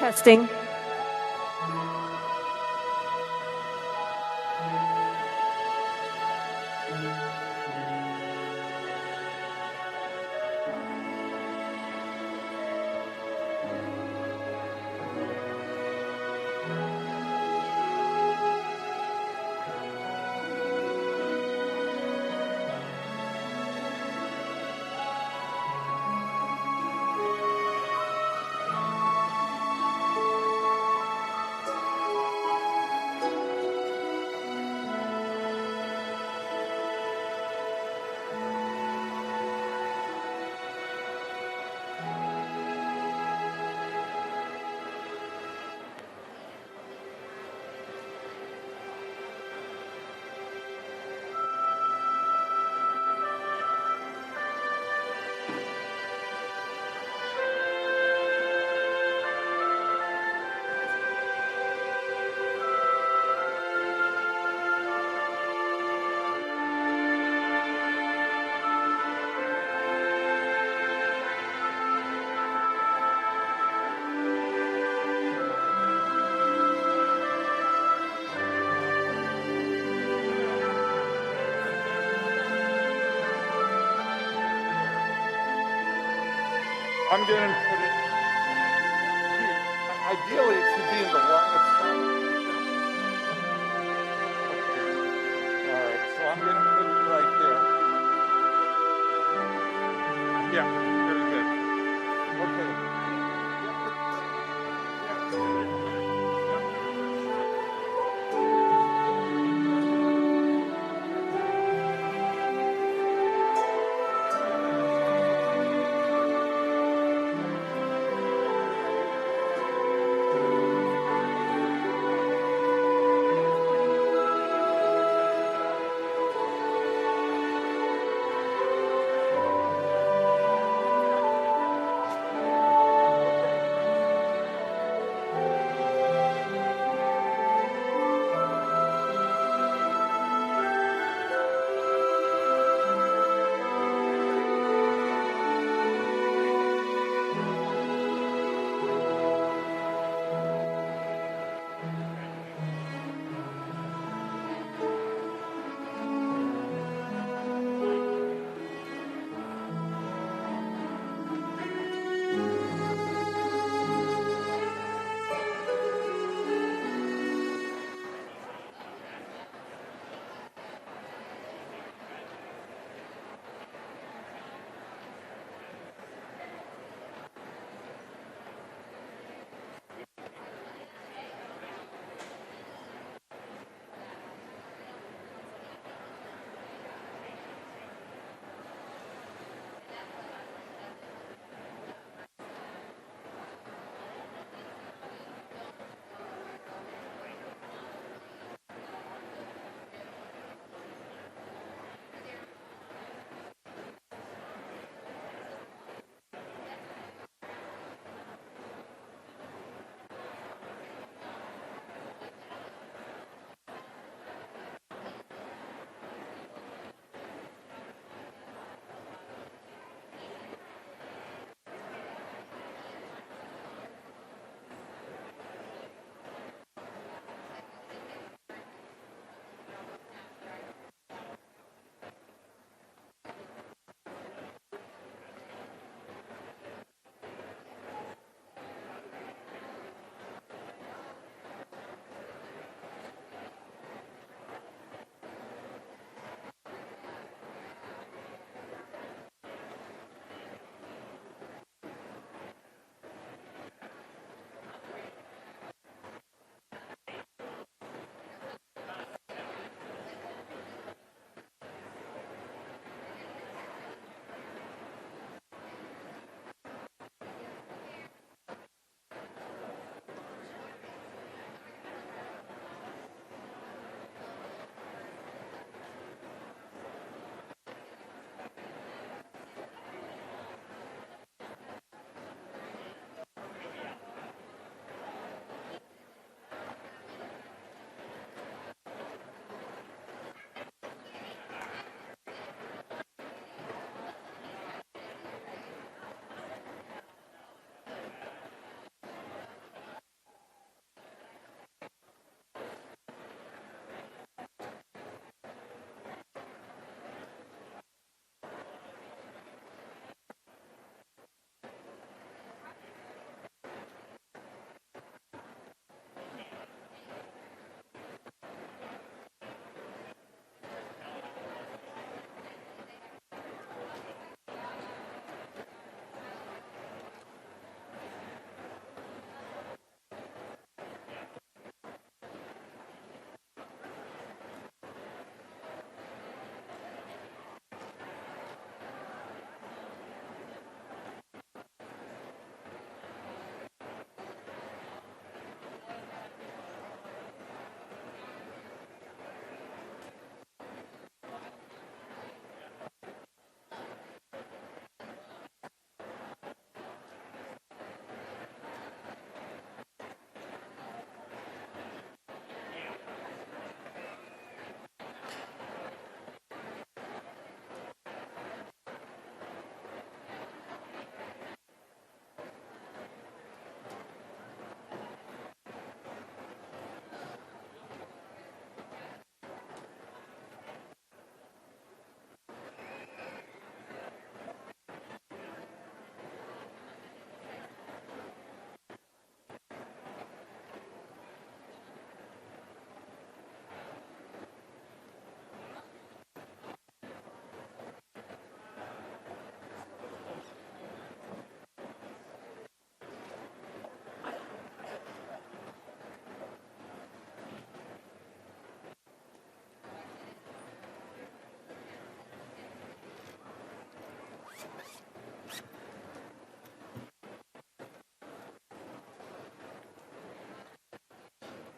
Testing. I'm going to put it here. Ideally, it should be in the longest side. Okay. All right, so I'm going to put it right there. Yeah, very good. Okay.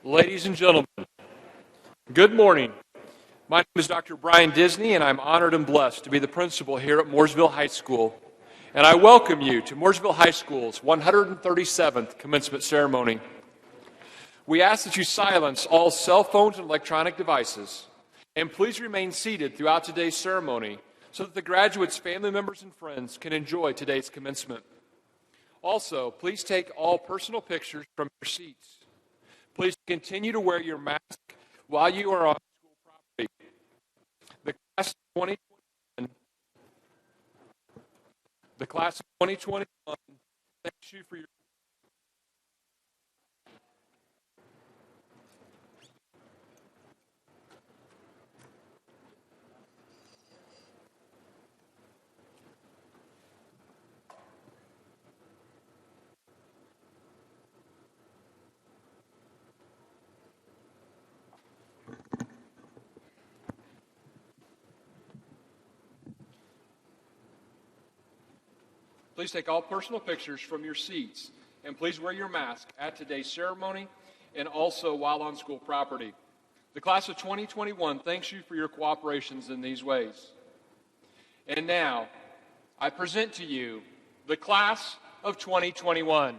Ladies and gentlemen, good morning. My name is Dr. Brian Disney, and I'm honored and blessed to be the principal here at Mooresville High School. And I welcome you to Mooresville High School's 137th commencement ceremony. We ask that you silence all cell phones and electronic devices, and please remain seated throughout today's ceremony so that the graduates' family members and friends can enjoy today's commencement. Also, please take all personal pictures from your seats. Please continue to wear your mask while you are on school property. The class of 2021, the class of 2021 thanks you for your Please take all personal pictures from your seats, and please wear your mask at today's ceremony and also while on school property. The class of 2021 thanks you for your cooperations in these ways. And now, I present to you the class of 2021.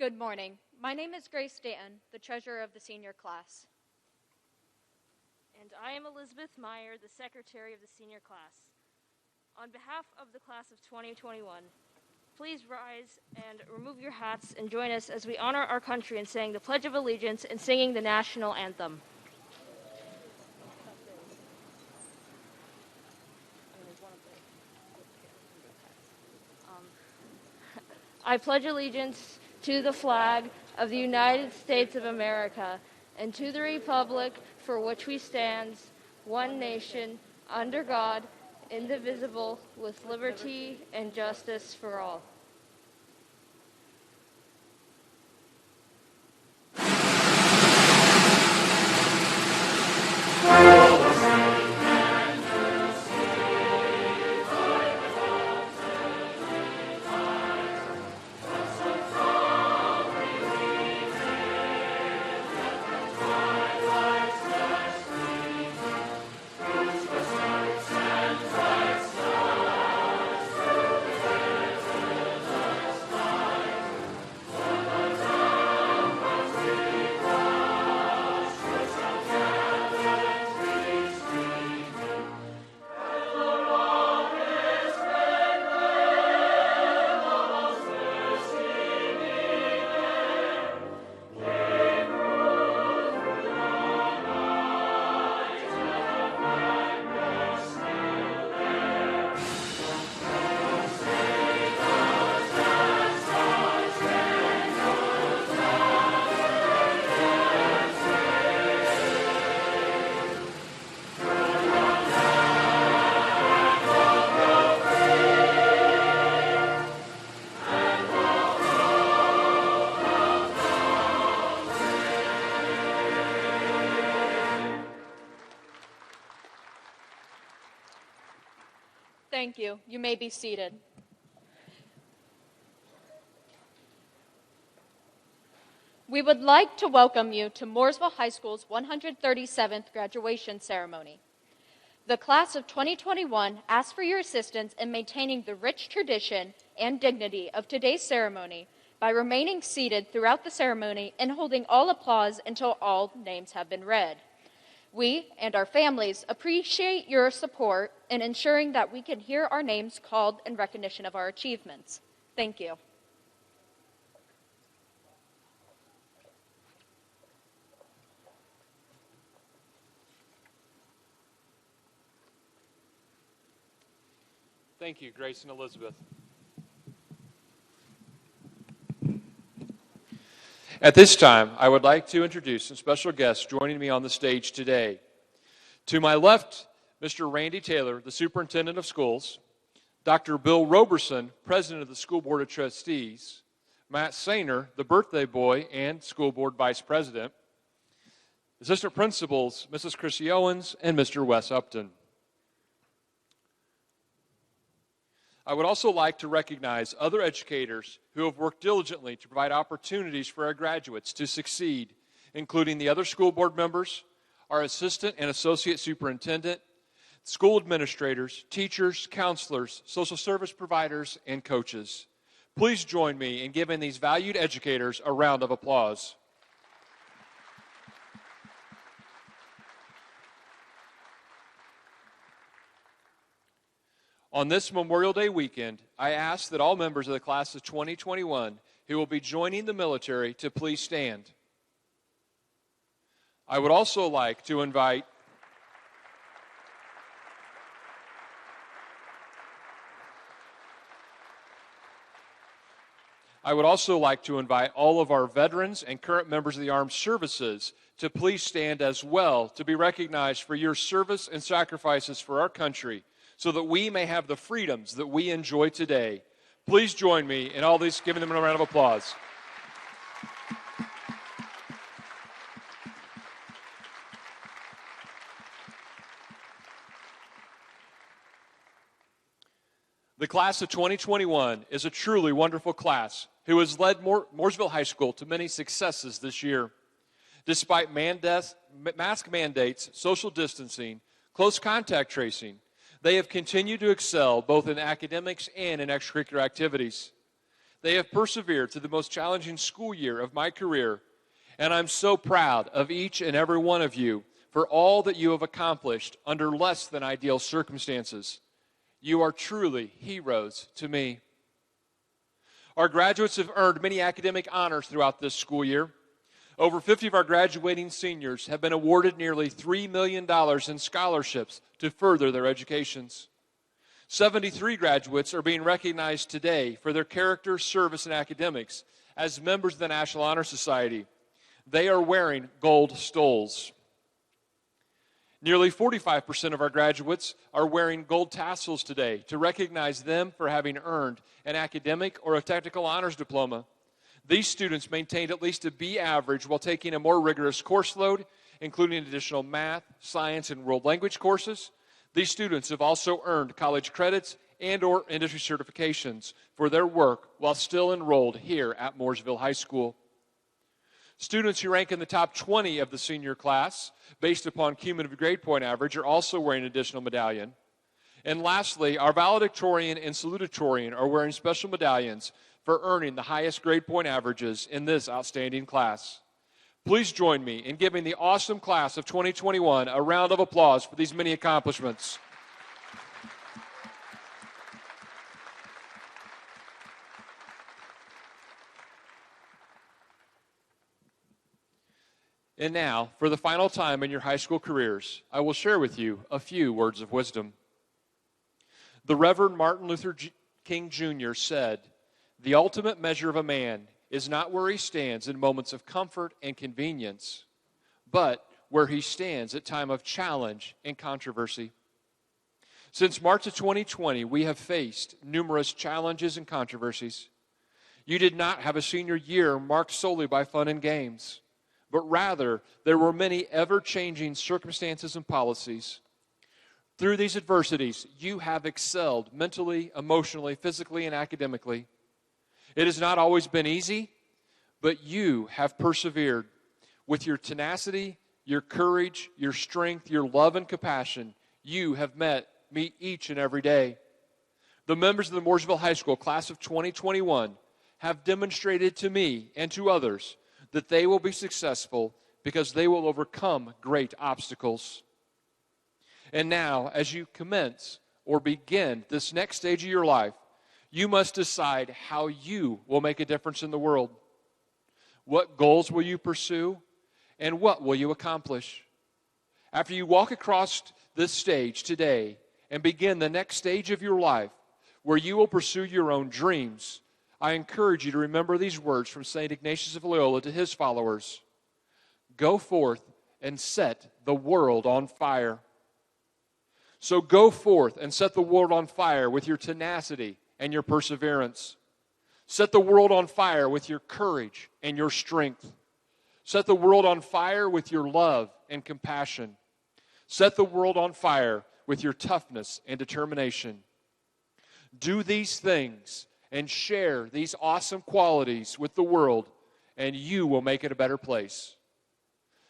Good morning. My name is Grace Stanton, the treasurer of the senior class. And I am Elizabeth Meyer, the secretary of the senior class. On behalf of the class of 2021, please rise and remove your hats and join us as we honor our country in saying the Pledge of Allegiance and singing the national anthem. I pledge allegiance to the flag of the United States of America and to the republic for which we stand, one nation, under God, indivisible, with liberty and justice for all. Thank you. You may be seated. We would like to welcome you to Mooresville High School's 137th graduation ceremony. The class of 2021 asks for your assistance in maintaining the rich tradition and dignity of today's ceremony by remaining seated throughout the ceremony and holding all applause until all names have been read. We and our families appreciate your support in ensuring that we can hear our names called in recognition of our achievements. Thank you. Thank you, Grace and Elizabeth. At this time, I would like to introduce some special guests joining me on the stage today. To my left, Mr. Randy Taylor, the Superintendent of Schools, Dr. Bill Roberson, President of the School Board of Trustees, Matt Sainer, the birthday boy and School Board Vice President, Assistant Principals, Mrs. Chrissy Owens and Mr. Wes Upton. I would also like to recognize other educators who have worked diligently to provide opportunities for our graduates to succeed, including the other school board members, our assistant and associate superintendent, school administrators, teachers, counselors, social service providers, and coaches. Please join me in giving these valued educators a round of applause. On this Memorial Day weekend, I ask that all members of the class of 2021 who will be joining the military to please stand. I would also like to invite all of our veterans and current members of the armed services to please stand as well to be recognized for your service and sacrifices for our country, so that we may have the freedoms that we enjoy today. Please join me in all these, giving them a round of applause. The class of 2021 is a truly wonderful class who has led Mooresville High School to many successes this year. Despite mask mandates, social distancing, close contact tracing, they have continued to excel both in academics and in extracurricular activities. They have persevered through the most challenging school year of my career, and I'm so proud of each and every one of you for all that you have accomplished under less than ideal circumstances. You are truly heroes to me. Our graduates have earned many academic honors throughout this school year. Over 50 of our graduating seniors have been awarded nearly $3 million in scholarships to further their educations. 73 graduates are being recognized today for their character, service, and academics as members of the National Honor Society. They are wearing gold stoles. Nearly 45% of our graduates are wearing gold tassels today to recognize them for having earned an academic or a technical honors diploma. These students maintained at least a B average while taking a more rigorous course load, including additional math, science, and world language courses. These students have also earned college credits and or industry certifications for their work while still enrolled here at Mooresville High School. Students who rank in the top 20 of the senior class, based upon cumulative grade point average, are also wearing an additional medallion. And lastly, our valedictorian and salutatorian are wearing special medallions for earning the highest grade point averages in this outstanding class. Please join me in giving the awesome class of 2021 a round of applause for these many accomplishments. And now, for the final time in your high school careers, I will share with you a few words of wisdom. The Reverend Martin Luther King Jr. said, "The ultimate measure of a man is not where he stands in moments of comfort and convenience, but where he stands at time of challenge and controversy." Since March of 2020, we have faced numerous challenges and controversies. You did not have a senior year marked solely by fun and games, but rather there were many ever-changing circumstances and policies. Through these adversities, you have excelled mentally, emotionally, physically, and academically. It has not always been easy, but you have persevered. With your tenacity, your courage, your strength, your love and compassion, you have met me each and every day. The members of the Mooresville High School class of 2021 have demonstrated to me and to others that they will be successful because they will overcome great obstacles. And now, as you commence or begin this next stage of your life, you must decide how you will make a difference in the world. What goals will you pursue, and what will you accomplish? After you walk across this stage today and begin the next stage of your life where you will pursue your own dreams, I encourage you to remember these words from St. Ignatius of Loyola to his followers. Go forth and set the world on fire. So go forth and set the world on fire with your tenacity and your perseverance. Set the world on fire with your courage and your strength. Set the world on fire with your love and compassion. Set the world on fire with your toughness and determination. Do these things and share these awesome qualities with the world, and you will make it a better place.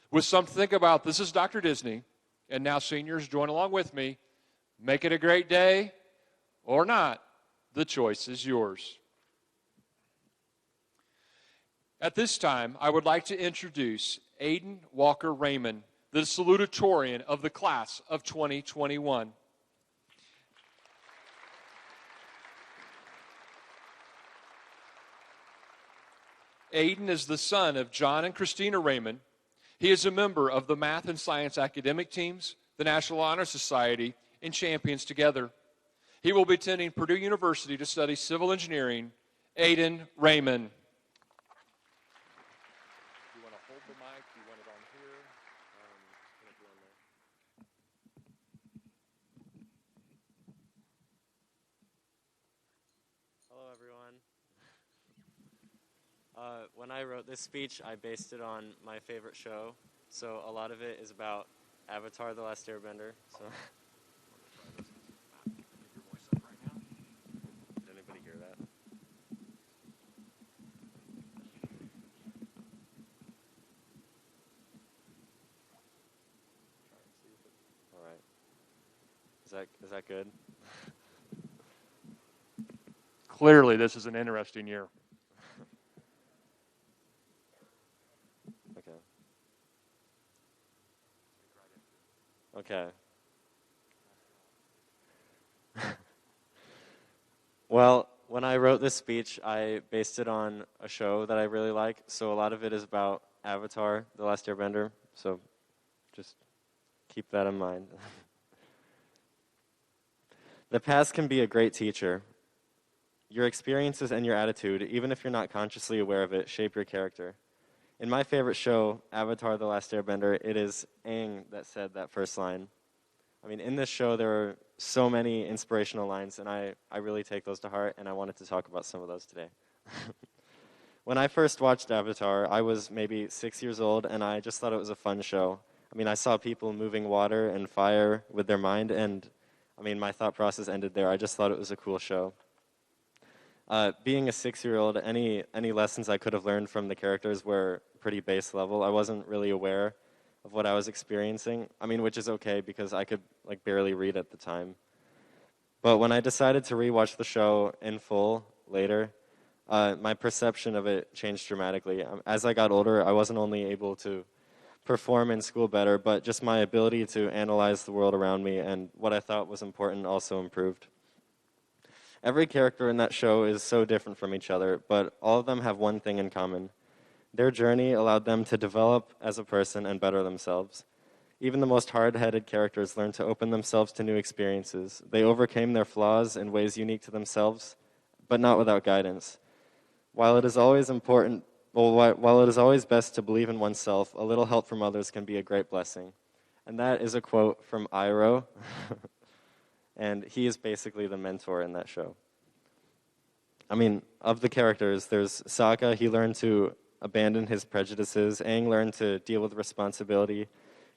With something to think about, this is Dr. Disney, and now seniors, join along with me. Make it a great day or not. The choice is yours. At this time, I would like to introduce Aiden Walker Raymond, the salutatorian of the class of 2021. Aiden is the son of John and Christina Raymond. He is a member of the Math and Science academic teams, the National Honor Society, and Champions Together. He will be attending Purdue University to study civil engineering. Aiden Raymond. You want to hold the mic? You want it on here? Can it be on there? Hello, everyone. When I wrote this speech, I based it on my favorite show. So a lot of it is about Avatar: The Last Airbender. So. Did anybody hear that? All right. Is that good? Clearly, this is an interesting year. Okay. Well, when I wrote this speech, I based it on a show that I really like. So a lot of it is about Avatar, The Last Airbender. So just keep that in mind. The past can be a great teacher. Your experiences and your attitude, even if you're not consciously aware of it, shape your character. In my favorite show, Avatar: The Last Airbender, it is Aang that said that first line. I mean, in this show, there are so many inspirational lines, and I really take those to heart, and I wanted to talk about some of those today. When I first watched Avatar, I was maybe 6 years old, and I just thought it was a fun show. I mean, I saw people moving water and fire with their mind, and I mean, my thought process ended there. I just thought it was a cool show. Being a 6-year-old, any lessons I could have learned from the characters were pretty base level. I wasn't really aware of what I was experiencing. I mean, which is okay because I could like barely read at the time. But when I decided to rewatch the show in full later, my perception of it changed dramatically. As I got older, I wasn't only able to perform in school better, but just my ability to analyze the world around me and what I thought was important also improved. Every character in that show is so different from each other, but all of them have one thing in common. Their journey allowed them to develop as a person and better themselves. Even the most hard-headed characters learned to open themselves to new experiences. They overcame their flaws in ways unique to themselves, but not without guidance. While it is always best to believe in oneself, a little help from others can be a great blessing. And that is a quote from Iroh, and he is basically the mentor in that show. I mean, of the characters, there's Sokka. He learned to abandon his prejudices. Aang learned to deal with responsibility.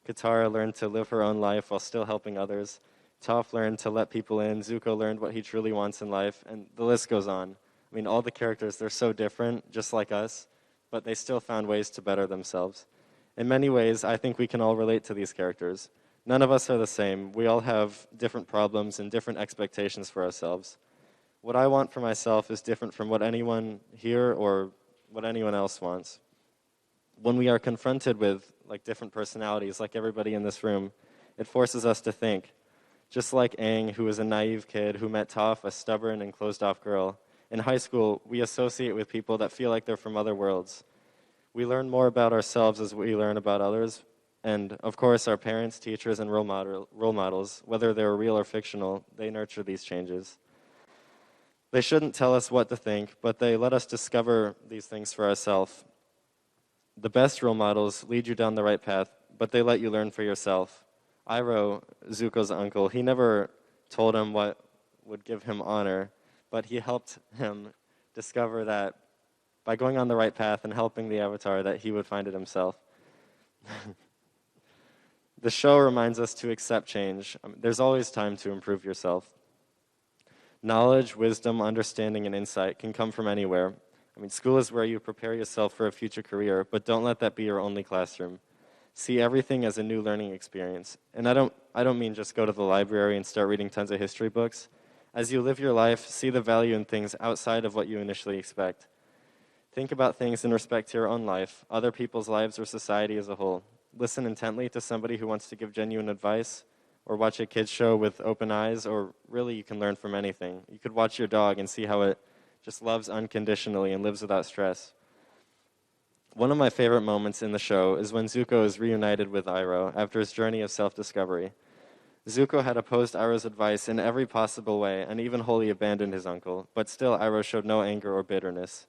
Katara learned to live her own life while still helping others. Toph learned to let people in. Zuko learned what he truly wants in life, and the list goes on. I mean, all the characters, they're so different, just like us, but they still found ways to better themselves. In many ways, I think we can all relate to these characters. None of us are the same. We all have different problems and different expectations for ourselves. What I want for myself is different from what anyone here or what anyone else wants. When we are confronted with like different personalities, like everybody in this room, it forces us to think. Just like Aang, who was a naive kid who met Toph, a stubborn and closed-off girl. In high school, we associate with people that feel like they're from other worlds. We learn more about ourselves as we learn about others. And of course, our parents, teachers, and role models, whether they're real or fictional, they nurture these changes. They shouldn't tell us what to think, but they let us discover these things for ourselves. The best role models lead you down the right path, but they let you learn for yourself. Iroh, Zuko's uncle, he never told him what would give him honor, but he helped him discover that by going on the right path and helping the Avatar, that he would find it himself. The show reminds us to accept change. There's always time to improve yourself. Knowledge, wisdom, understanding, and insight can come from anywhere. I mean, school is where you prepare yourself for a future career, but don't let that be your only classroom. See everything as a new learning experience. And I don't mean just go to the library and start reading tons of history books. As you live your life, see the value in things outside of what you initially expect. Think about things in respect to your own life, other people's lives, or society as a whole. Listen intently to somebody who wants to give genuine advice, or watch a kid's show with open eyes, or really you can learn from anything. You could watch your dog and see how it just loves unconditionally and lives without stress. One of my favorite moments in the show is when Zuko is reunited with Iroh after his journey of self-discovery. Zuko had opposed Iroh's advice in every possible way and even wholly abandoned his uncle, but still Iroh showed no anger or bitterness.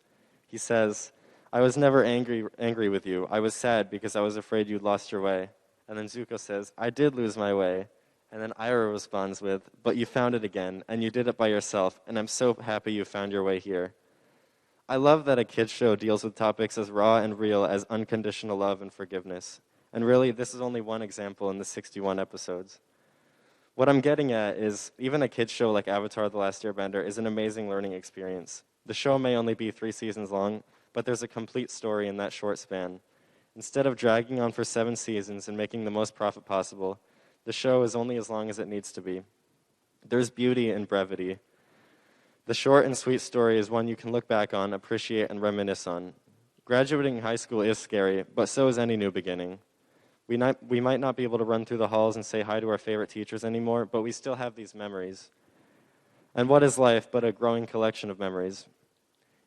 He says, "I was never angry with you. I was sad because I was afraid you'd lost your way." And then Zuko says, "I did lose my way." And then Iroh responds with, "But you found it again, and you did it by yourself, and I'm so happy you found your way here." I love that a kid's show deals with topics as raw and real as unconditional love and forgiveness. And really, this is only one example in the 61 episodes. What I'm getting at is, even a kid's show like Avatar: The Last Airbender is an amazing learning experience. The show may only be 3 seasons long, but there's a complete story in that short span. Instead of dragging on for 7 seasons and making the most profit possible, the show is only as long as it needs to be. There's beauty in brevity. The short and sweet story is one you can look back on, appreciate, and reminisce on. Graduating high school is scary, but so is any new beginning. We might not be able to run through the halls and say hi to our favorite teachers anymore, but we still have these memories. And what is life but a growing collection of memories?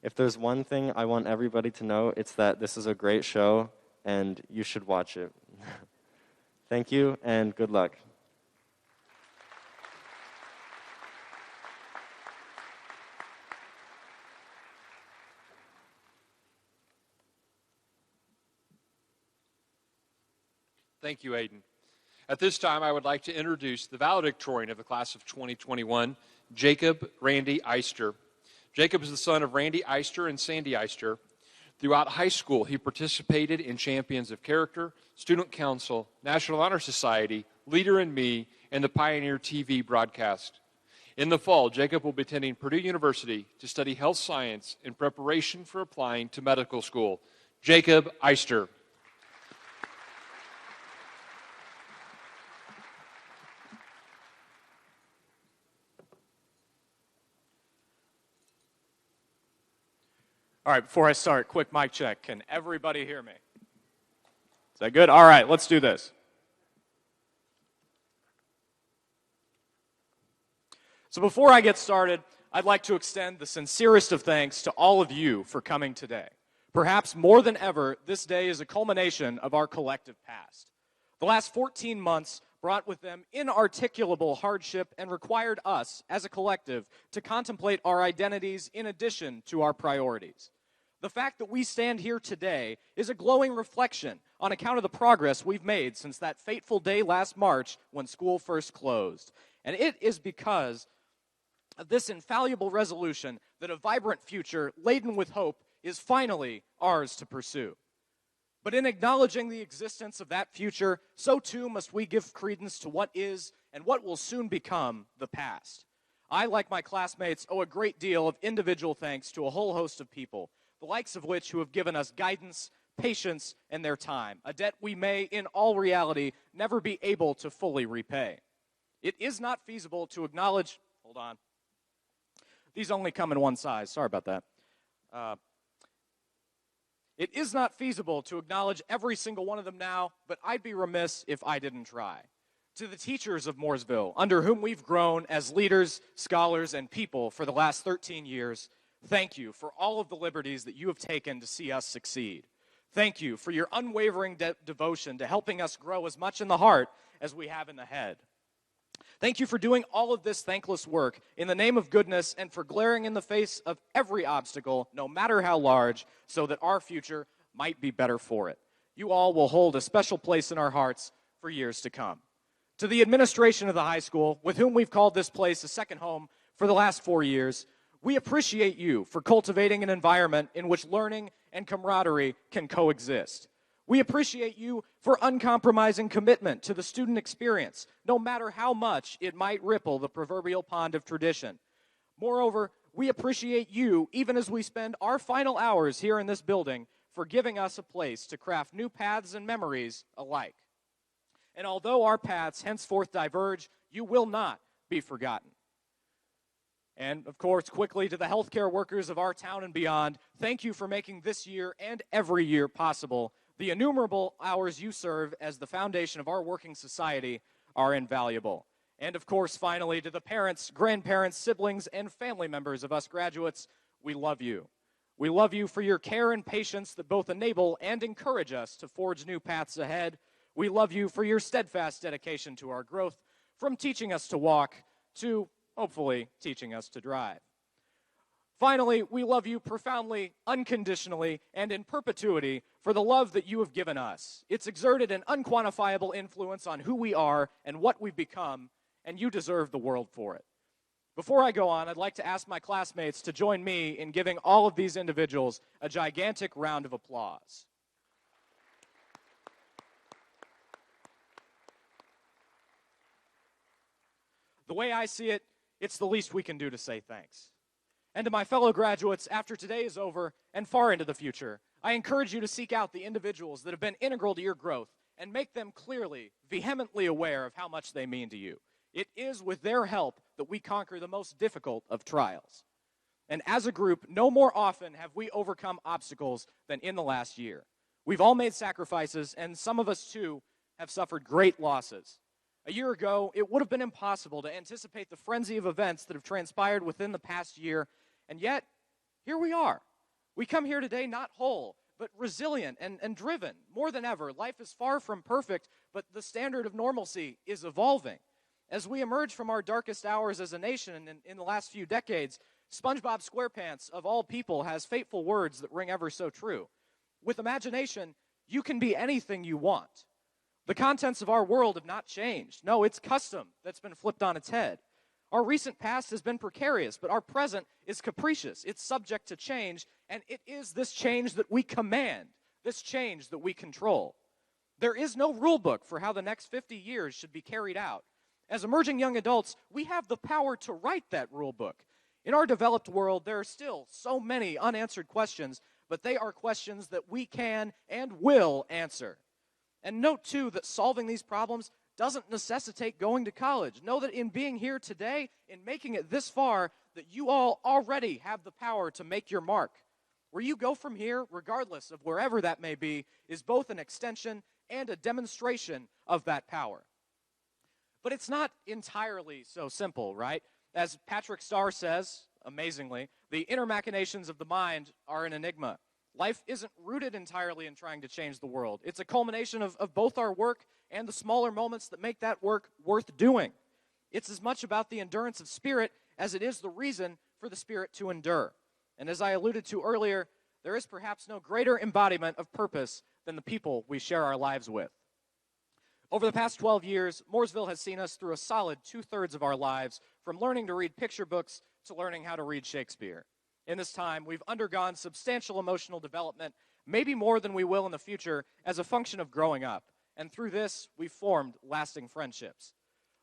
If there's one thing I want everybody to know, it's that this is a great show, and you should watch it. Thank you, and good luck. Thank you, Aiden. At this time, I would like to introduce the valedictorian of the class of 2021, Jacob Randy Eister. Jacob is the son of Randy Eister and Sandy Eister. Throughout high school, he participated in Champions of Character, Student Council, National Honor Society, Leader in Me, and the Pioneer TV broadcast. In the fall, Jacob will be attending Purdue University to study health science in preparation for applying to medical school. Jacob Eister. All right, before I start, quick mic check. Can everybody hear me? Is that good? All right, let's do this. So before I get started, I'd like to extend the sincerest of thanks to all of you for coming today. Perhaps more than ever, this day is a culmination of our collective past. The last 14 months brought with them inarticulable hardship and required us, as a collective, to contemplate our identities in addition to our priorities. The fact that we stand here today is a glowing reflection on account of the progress we've made since that fateful day last March when school first closed. And it is because of this infallible resolution that a vibrant future laden with hope is finally ours to pursue. But in acknowledging the existence of that future, so too must we give credence to what is and what will soon become the past. I, like my classmates, owe a great deal of individual thanks to a whole host of people, the likes of which who have given us guidance, patience, and their time, a debt we may, in all reality, never be able to fully repay. It is not feasible to acknowledge, hold on, these only come in one size, sorry about that. It is not feasible to acknowledge every single one of them now, but I'd be remiss if I didn't try. To the teachers of Mooresville, under whom we've grown as leaders, scholars, and people for the last 13 years, thank you for all of the liberties that you have taken to see us succeed. Thank you for your unwavering devotion to helping us grow as much in the heart as we have in the head. Thank you for doing all of this thankless work in the name of goodness and for glaring in the face of every obstacle, no matter how large, so that our future might be better for it. You all will hold a special place in our hearts for years to come. To the administration of the high school, with whom we've called this place a second home for the last 4 years, we appreciate you for cultivating an environment in which learning and camaraderie can coexist. We appreciate you for uncompromising commitment to the student experience, no matter how much it might ripple the proverbial pond of tradition. Moreover, we appreciate you, even as we spend our final hours here in this building, for giving us a place to craft new paths and memories alike. And although our paths henceforth diverge, you will not be forgotten. And, of course, quickly to the healthcare workers of our town and beyond, thank you for making this year and every year possible. The innumerable hours you serve as the foundation of our working society are invaluable. And, of course, finally, to the parents, grandparents, siblings, and family members of us graduates, we love you. We love you for your care and patience that both enable and encourage us to forge new paths ahead. We love you for your steadfast dedication to our growth, from teaching us to walk to, hopefully, teaching us to drive. Finally, we love you profoundly, unconditionally, and in perpetuity for the love that you have given us. It's exerted an unquantifiable influence on who we are and what we've become, and you deserve the world for it. Before I go on, I'd like to ask my classmates to join me in giving all of these individuals a gigantic round of applause. The way I see it, it's the least we can do to say thanks. And to my fellow graduates, after today is over and far into the future, I encourage you to seek out the individuals that have been integral to your growth and make them clearly, vehemently aware of how much they mean to you. It is with their help that we conquer the most difficult of trials. And as a group, no more often have we overcome obstacles than in the last year. We've all made sacrifices, and some of us, too, have suffered great losses. A year ago, it would have been impossible to anticipate the frenzy of events that have transpired within the past year, and yet, here we are. We come here today not whole, but resilient and driven. More than ever, life is far from perfect, but the standard of normalcy is evolving. As we emerge from our darkest hours as a nation in the last few decades, SpongeBob SquarePants, of all people, has fateful words that ring ever so true. With imagination, you can be anything you want. The contents of our world have not changed. No, it's custom that's been flipped on its head. Our recent past has been precarious, but our present is capricious. It's subject to change, and it is this change that we command, this change that we control. There is no rule book for how the next 50 years should be carried out. As emerging young adults, we have the power to write that rule book. In our developed world, there are still so many unanswered questions, but they are questions that we can and will answer. And note, too, that solving these problems doesn't necessitate going to college. Know that in being here today, in making it this far, that you all already have the power to make your mark. Where you go from here, regardless of wherever that may be, is both an extension and a demonstration of that power. But it's not entirely so simple, right? As Patrick Starr says, amazingly, the inner machinations of the mind are an enigma. Life isn't rooted entirely in trying to change the world. It's a culmination of both our work and the smaller moments that make that work worth doing. It's as much about the endurance of spirit as it is the reason for the spirit to endure. And as I alluded to earlier, there is perhaps no greater embodiment of purpose than the people we share our lives with. Over the past 12 years, Mooresville has seen us through a solid 2/3 of our lives, from learning to read picture books to learning how to read Shakespeare. In this time, we've undergone substantial emotional development, maybe more than we will in the future, as a function of growing up. And through this, we've formed lasting friendships.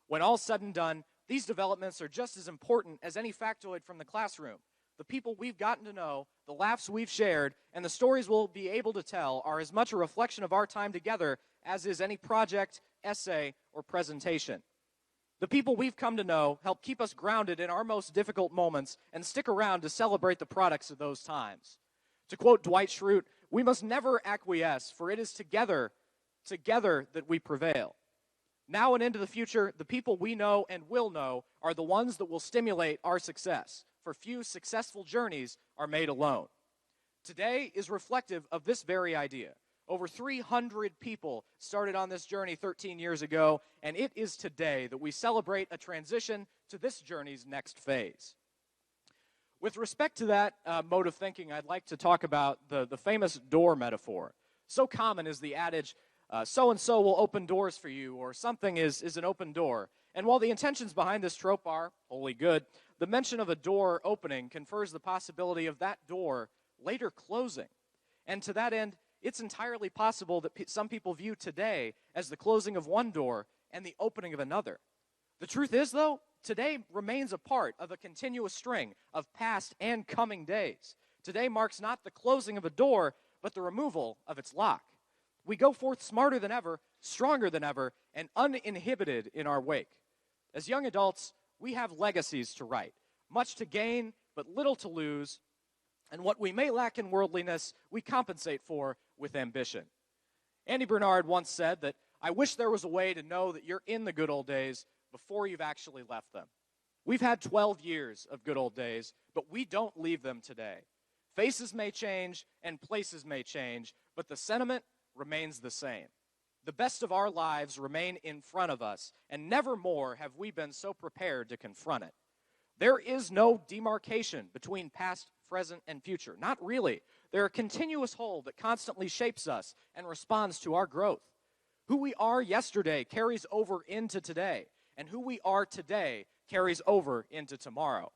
When all's said and done, these developments are just as important as any factoid from the classroom. The people we've gotten to know, the laughs we've shared, and the stories we'll be able to tell are as much a reflection of our time together as is any project, essay, or presentation. The people we've come to know help keep us grounded in our most difficult moments and stick around to celebrate the products of those times. To quote Dwight Schrute, we must never acquiesce, for it is together that we prevail. Now and into the future, the people we know and will know are the ones that will stimulate our success, for few successful journeys are made alone. Today is reflective of this very idea. Over 300 people started on this journey 13 years ago, and it is today that we celebrate a transition to this journey's next phase. With respect to that mode of thinking, I'd like to talk about the famous door metaphor. So common is the adage, so-and-so will open doors for you, or something is an open door. And while the intentions behind this trope are wholly good, the mention of a door opening confers the possibility of that door later closing. And to that end, it's entirely possible that some people view today as the closing of one door and the opening of another. The truth is, though, today remains a part of a continuous string of past and coming days. Today marks not the closing of a door, but the removal of its lock. We go forth smarter than ever, stronger than ever, and uninhibited in our wake. As young adults, we have legacies to write, much to gain, but little to lose, and what we may lack in worldliness, we compensate for with ambition. Andy Bernard once said that, "I wish there was a way to know that you're in the good old days before you've actually left them." We've had 12 years of good old days, but we don't leave them today. Faces may change and places may change, but the sentiment remains the same. The best of our lives remain in front of us, and never more have we been so prepared to confront it. There is no demarcation between past, present, and future. Not really. They're a continuous whole that constantly shapes us and responds to our growth. Who we are yesterday carries over into today, and who we are today carries over into tomorrow.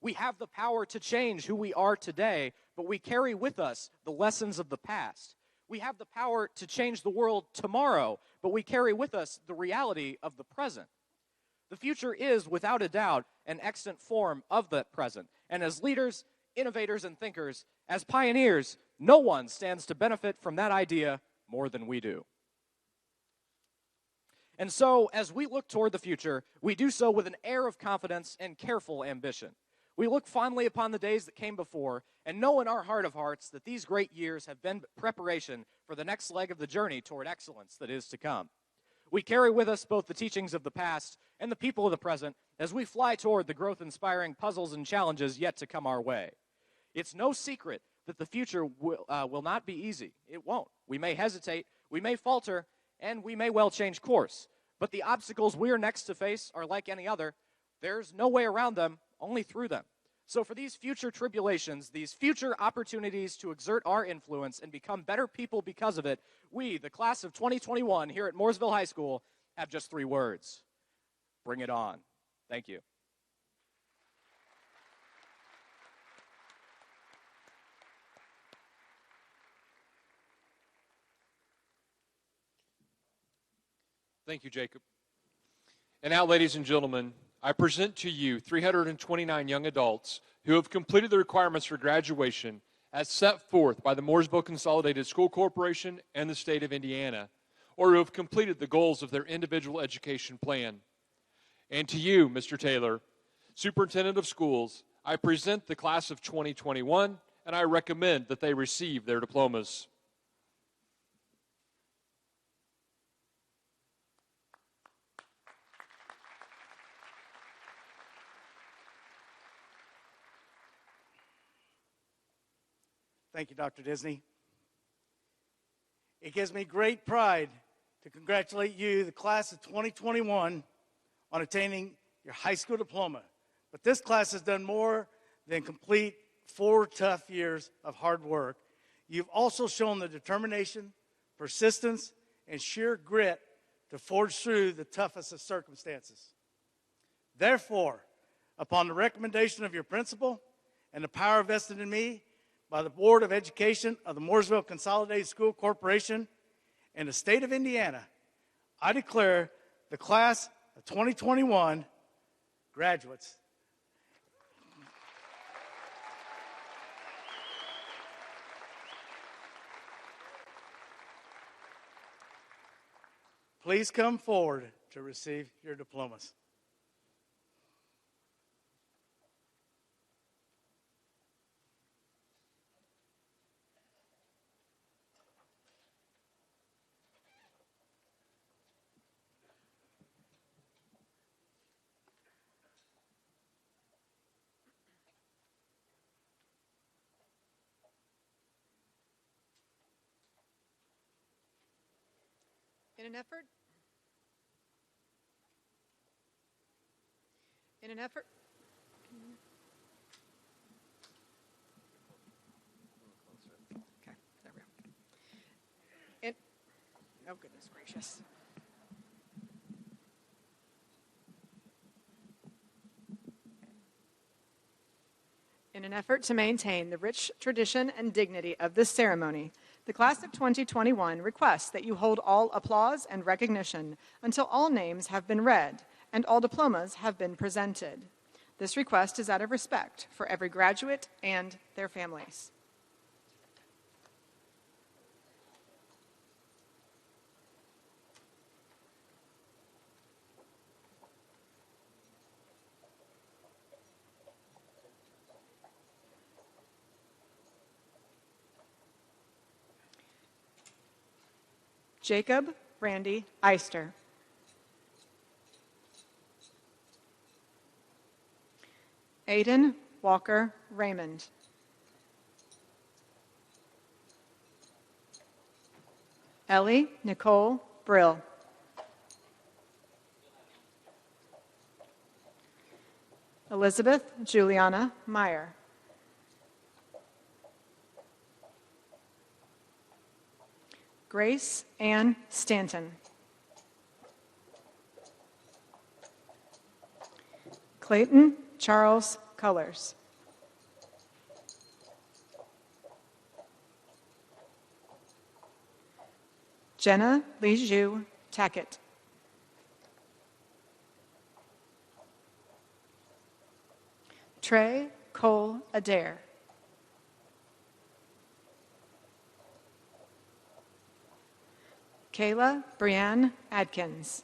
We have the power to change who we are today, but we carry with us the lessons of the past. We have the power to change the world tomorrow, but we carry with us the reality of the present. The future is, without a doubt, an extant form of the present. And as leaders, innovators, and thinkers, as pioneers, no one stands to benefit from that idea more than we do. And so, as we look toward the future, we do so with an air of confidence and careful ambition. We look fondly upon the days that came before and know in our heart of hearts that these great years have been preparation for the next leg of the journey toward excellence that is to come. We carry with us both the teachings of the past and the people of the present as we fly toward the growth-inspiring puzzles and challenges yet to come our way. It's no secret that the future will not be easy. It won't. We may hesitate, we may falter, and we may well change course. But the obstacles we are next to face are like any other. There's no way around them, only through them. So for these future tribulations, these future opportunities to exert our influence and become better people because of it, we, the class of 2021 here at Mooresville High School, have just 3 words. Bring it on. Thank you. Thank you, Jacob. And now, ladies and gentlemen, I present to you 329 young adults who have completed the requirements for graduation as set forth by the Mooresville Consolidated School Corporation and the state of Indiana, or who have completed the goals of their individual education plan. And to you, Mr. Taylor, Superintendent of Schools, I present the class of 2021, and I recommend that they receive their diplomas. Thank you, Dr. Disney. It gives me great pride to congratulate you, the class of 2021, on attaining your high school diploma. But this class has done more than complete 4 tough years of hard work. You've also shown the determination, persistence, and sheer grit to forge through the toughest of circumstances. Therefore, upon the recommendation of your principal and the power vested in me by the Board of Education of the Mooresville Consolidated School Corporation and the state of Indiana, I declare the class of 2021 graduates. Please come forward to receive your diplomas. In an effort, okay, there we go. Oh, goodness gracious. In an effort to maintain the rich tradition and dignity of this ceremony, the class of 2021 requests that you hold all applause and recognition until all names have been read and all diplomas have been presented. This request is out of respect for every graduate and their families. Jacob Randy Eister. Aiden Walker Raymond. Ellie Nicole Brill. Elizabeth Juliana Meyer. Grace Ann Stanton. Clayton Charles Colors. Jenna Lijou Tackett. Trey Cole Adair. Kayla Brianne Adkins.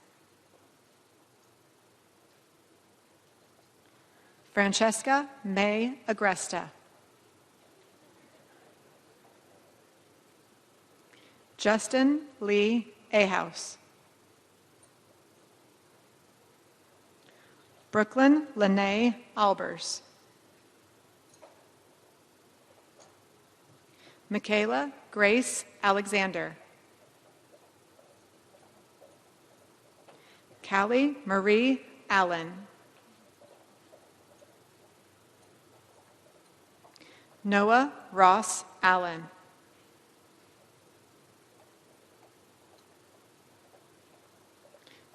Francesca May Agresta. Justin Lee Ahouse. Brooklyn Lene Albers. Michaela Grace Alexander. Callie Marie Allen. Noah Ross Allen.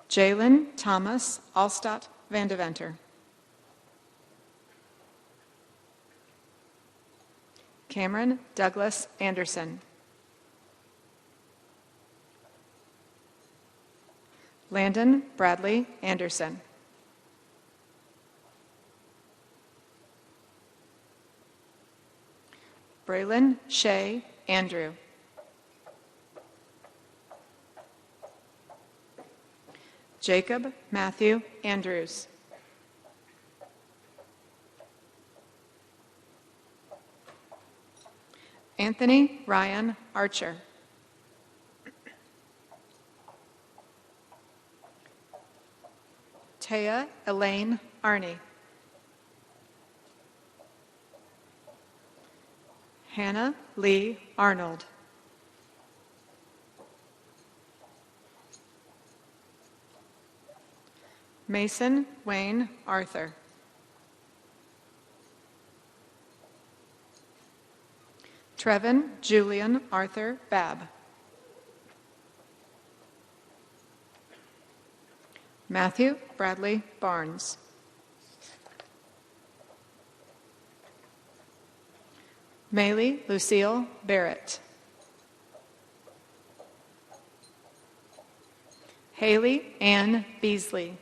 Jalen Thomas Alstott Vandeventer. Cameron Douglas Anderson. Landon Bradley Anderson. Braylon Shea Andrew. Jacob Matthew Andrews. Anthony Ryan Archer. Taya Elaine Arney. Hannah Lee Arnold. Mason Wayne Arthur. Trevin Julian Arthur Babb. Matthew Bradley Barnes. Maylee Lucille Barrett. Haley Ann Beasley.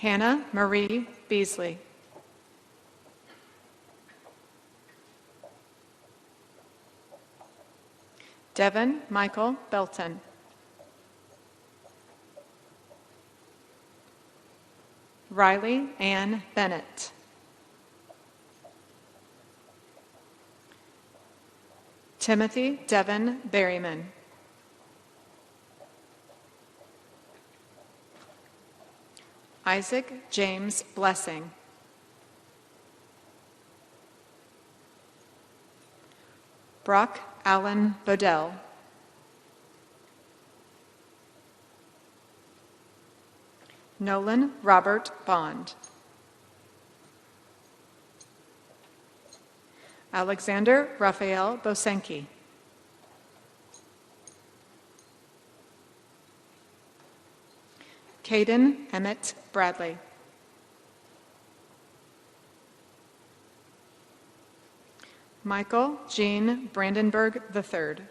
Hannah Marie Beasley. Devin Michael Belton. Riley Ann Bennett. Timothy Devin Berryman. Isaac James Blessing. Brock Allen Bodell. Nolan Robert Bond. Alexander Raphael Bosenki. Caden Emmett Bradley. Michael Jean Brandenburg III.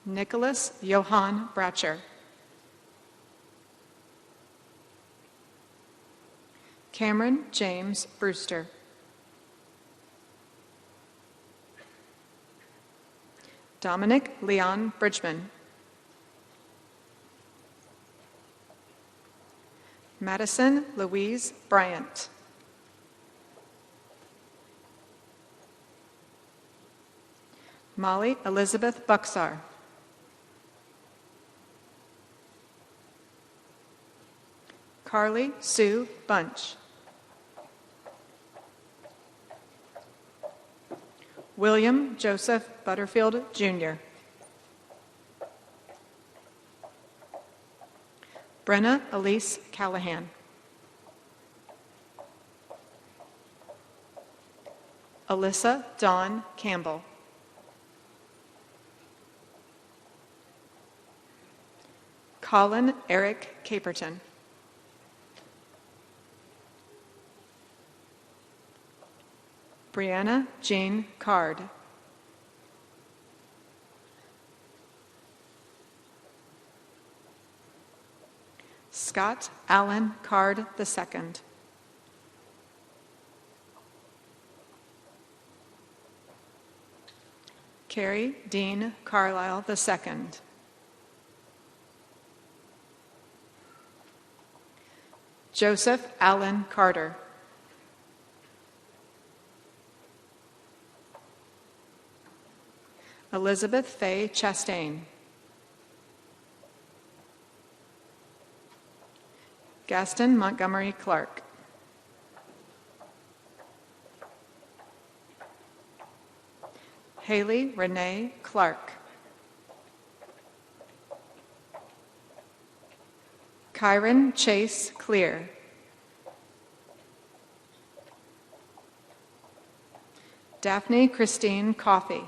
Nicholas Johann Bratcher. Cameron James Brewster. Dominic Leon Bridgman. Madison Louise Bryant. Molly Elizabeth Buxar. Carly Sue Bunch. William Joseph Butterfield, Jr. Brenna Elise Callahan. Alyssa Dawn Campbell. Colin Eric Caperton. Brianna Jean Card. Scott Allen Card II. Carrie Dean Carlisle II. Joseph Allen Carter. Elizabeth Faye Chastain. Gaston Montgomery Clark. Haley Renee Clark. Kyron Chase Clear. Daphne Christine Coffey.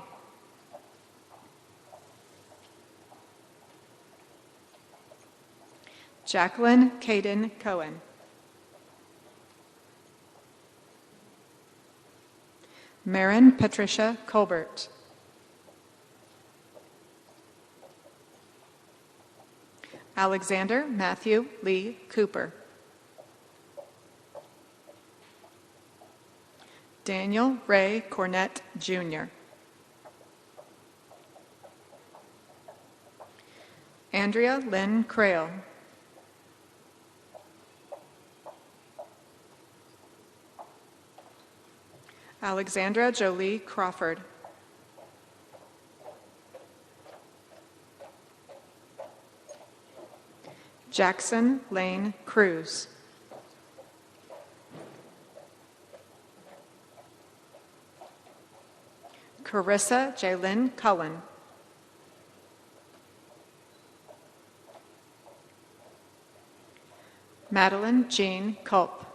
Jacqueline Caden Cohen. Marin Patricia Colbert. Alexander Matthew Lee Cooper. Daniel Ray Cornett, Jr. Andrea Lynn Crail. Alexandra Jolie Crawford. Jackson Lane Cruz. Carissa Jaylyn Cullen. Madeline Jean Culp.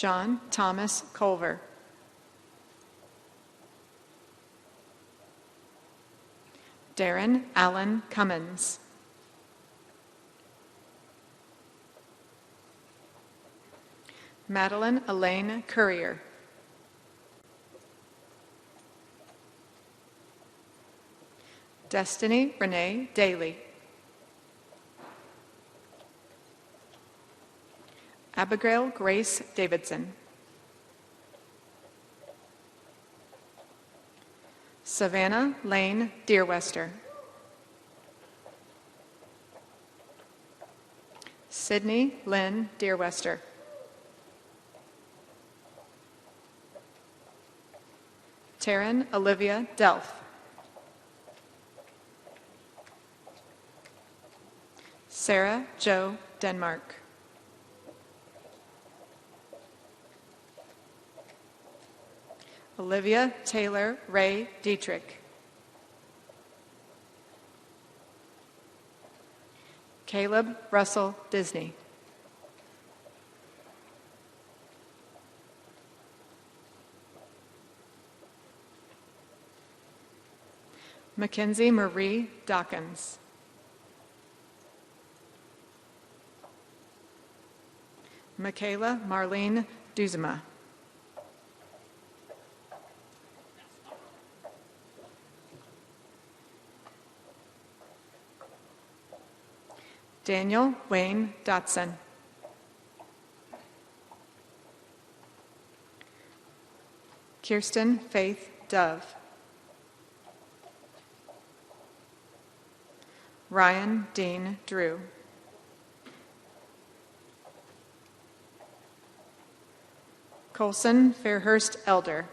John Thomas Culver. Darren Allen Cummins. Madeline Elaine Courier. Destiny Renee Daly. Abigail Grace Davidson. Savannah Lane Deerwester. Sydney Lynn Deerwester. Taryn Olivia Delph. Sarah Jo Denmark. Olivia Taylor Ray Dietrich. Caleb Russell Disney. Mackenzie Marie Dawkins. Michaela Marlene Duzema. Daniel Wayne Dotson. Kirsten Faith Dove. Ryan Dean Drew. Colson Fairhurst Elder.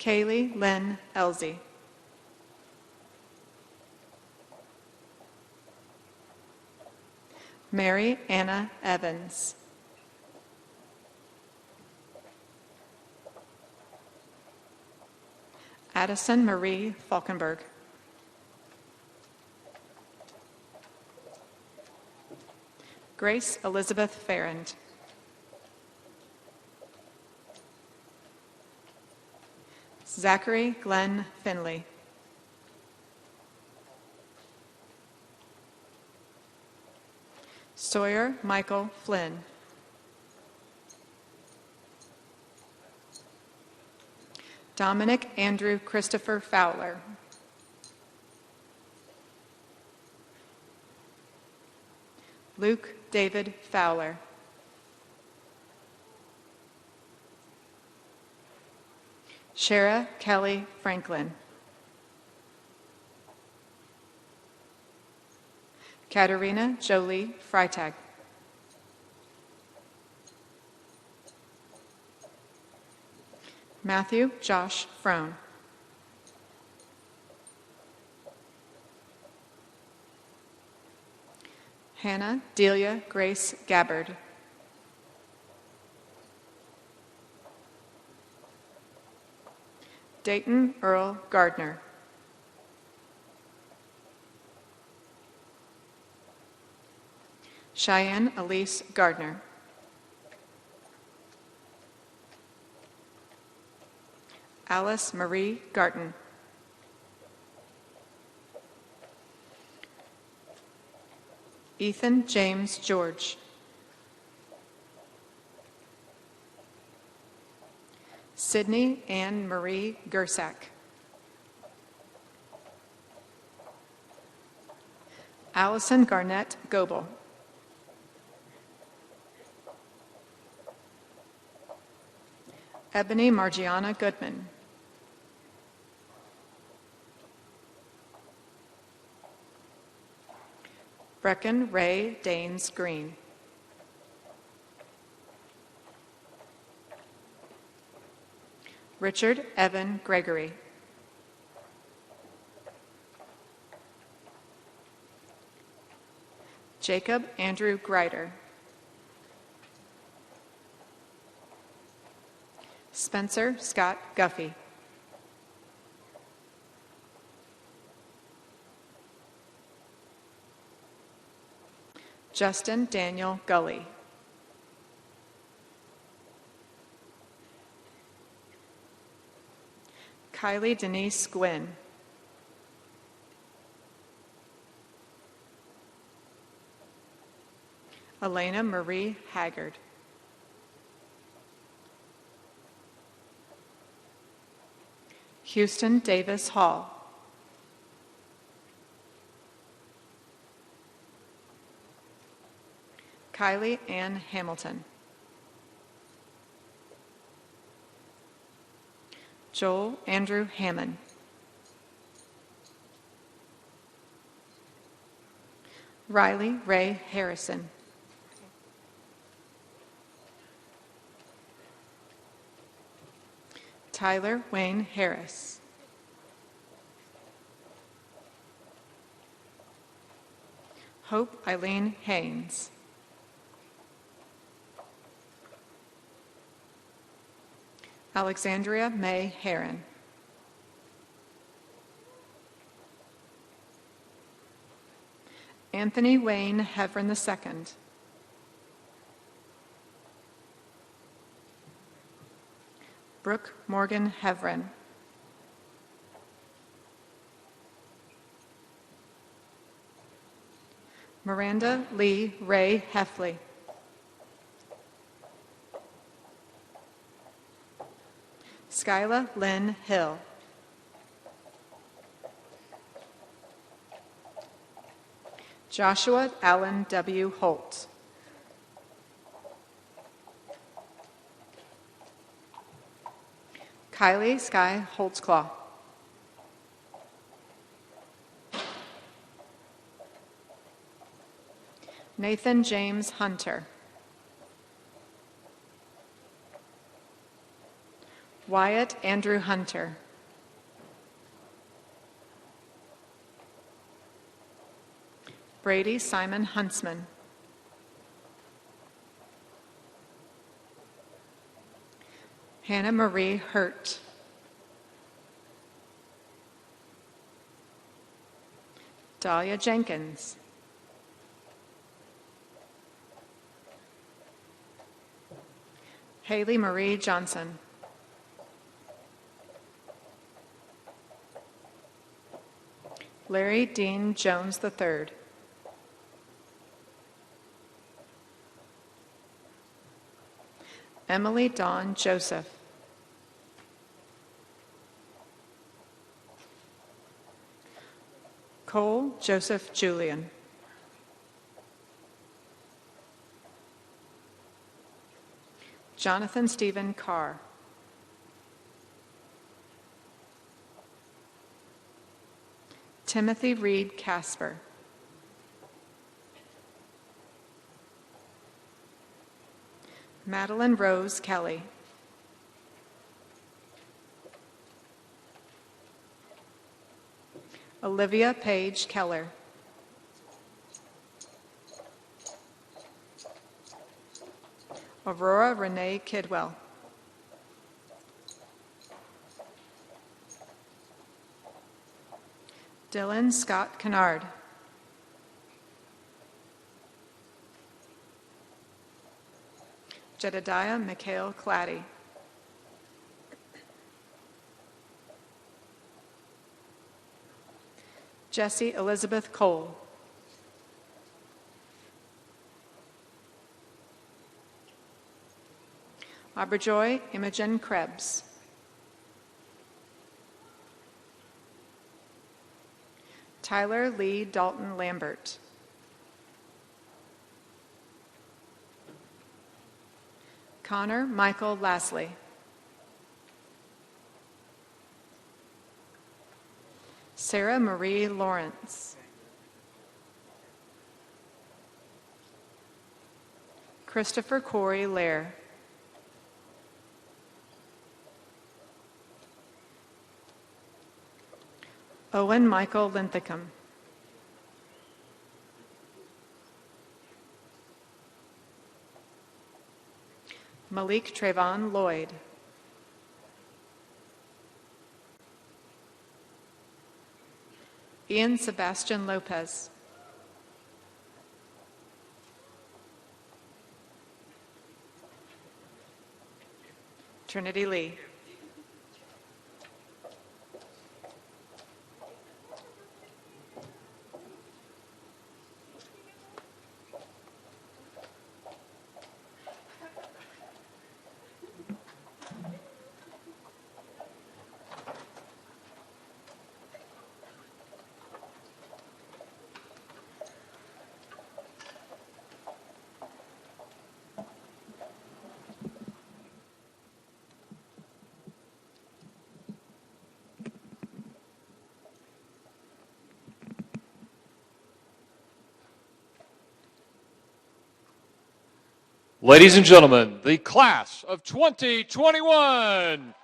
Kaylee Lynn Elsie. Mary Anna Evans. Addison Marie Falkenberg. Grace Elizabeth Farrand. Zachary Glenn Finley. Sawyer Michael Flynn. Dominic Andrew Christopher Fowler. Luke David Fowler. Shara Kelly Franklin. Katerina Jolie Freitag. Matthew Josh Frone. Hannah Delia Grace Gabbard. Dayton Earl Gardner. Cheyenne Elise Gardner. Alice Marie Garton. Ethan James George. Sydney Ann Marie Gersak. Allison Garnett Goebel. Ebony Margiana Goodman. Brecken Ray Danes Green. Richard Evan Gregory. Jacob Andrew Greider. Spencer Scott Guffey. Justin Daniel Gully. Kylie Denise Gwynn. Elena Marie Haggard. Houston Davis Hall. Kylie Ann Hamilton. Joel Andrew Hammond. Riley Ray Harrison. Tyler Wayne Harris. Hope Eileen Haynes. Alexandria May Heron. Anthony Wayne Hevron II. Brooke Morgan Hevron. Miranda Lee Ray Heffley. Skyla Lynn Hill. Joshua Allen W. Holt. Kylie Sky Holtzclaw. Nathan James Hunter. Wyatt Andrew Hunter. Brady Simon Huntsman. Hannah Marie Hurt. Dahlia Jenkins. Haley Marie Johnson. Larry Dean Jones III. Emily Dawn Joseph. Cole Joseph Julian. Jonathan Stephen Carr. Timothy Reed Casper. Madeline Rose Kelly. Olivia Page Keller. Aurora Renee Kidwell. Dylan Scott Kennard. Jedediah Mikhail Claddy. Jessie Elizabeth Cole. Aberjoy Imogen Krebs. Tyler Lee Dalton Lambert. Connor Michael Lasley. Sarah Marie Lawrence. Christopher Corey Lair. Owen Michael Linthicum. Malik Trayvon Lloyd. Ian Sebastian Lopez. Trinity Lee. Ladies and gentlemen, the class of 2021.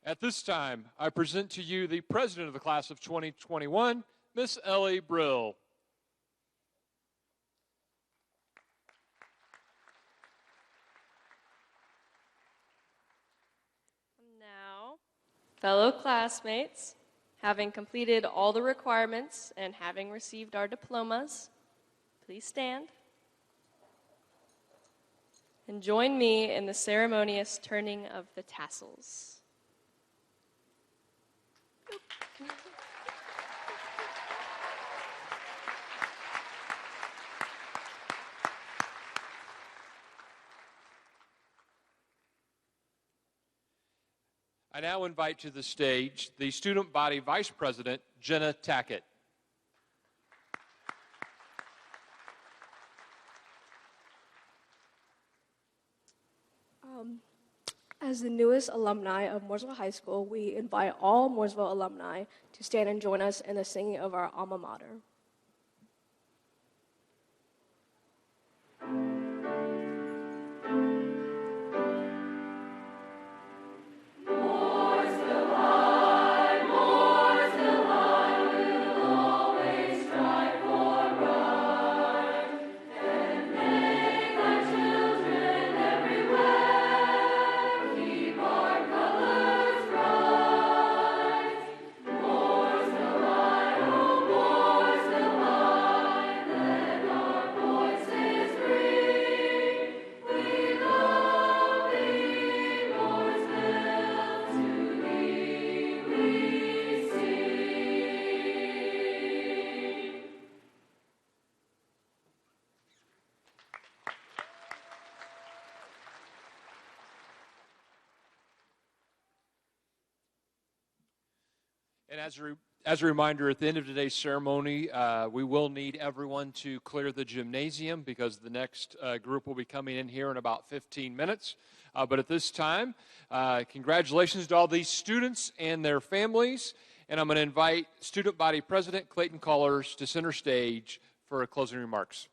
At this time, I present to you the president of the class of 2021, Miss Ellie Brill. Now, fellow classmates, having completed all the requirements and having received our diplomas, please stand and join me in the ceremonious turning of the tassels. I now invite to the stage the student body vice president, Jenna Tackett. As the newest alumni of Mooresville High School, we invite all Mooresville alumni to stand and join us in the singing of our alma mater. And As a reminder, at the end of today's ceremony, we will need everyone to clear the gymnasium because the next group will be coming in here in about 15 minutes. But at this time, congratulations to all these students and their families. And I'm going to invite Student Body President Clayton Collars to center stage for closing remarks.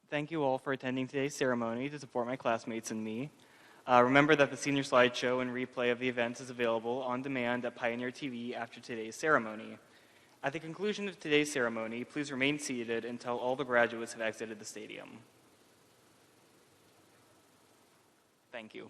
Thank you all for attending today's ceremony to support my classmates and me. Remember that the senior slideshow and replay of the event is available on demand at Pioneer TV after today's ceremony. At the conclusion of today's ceremony, please remain seated until all the graduates have exited the stadium. Thank you.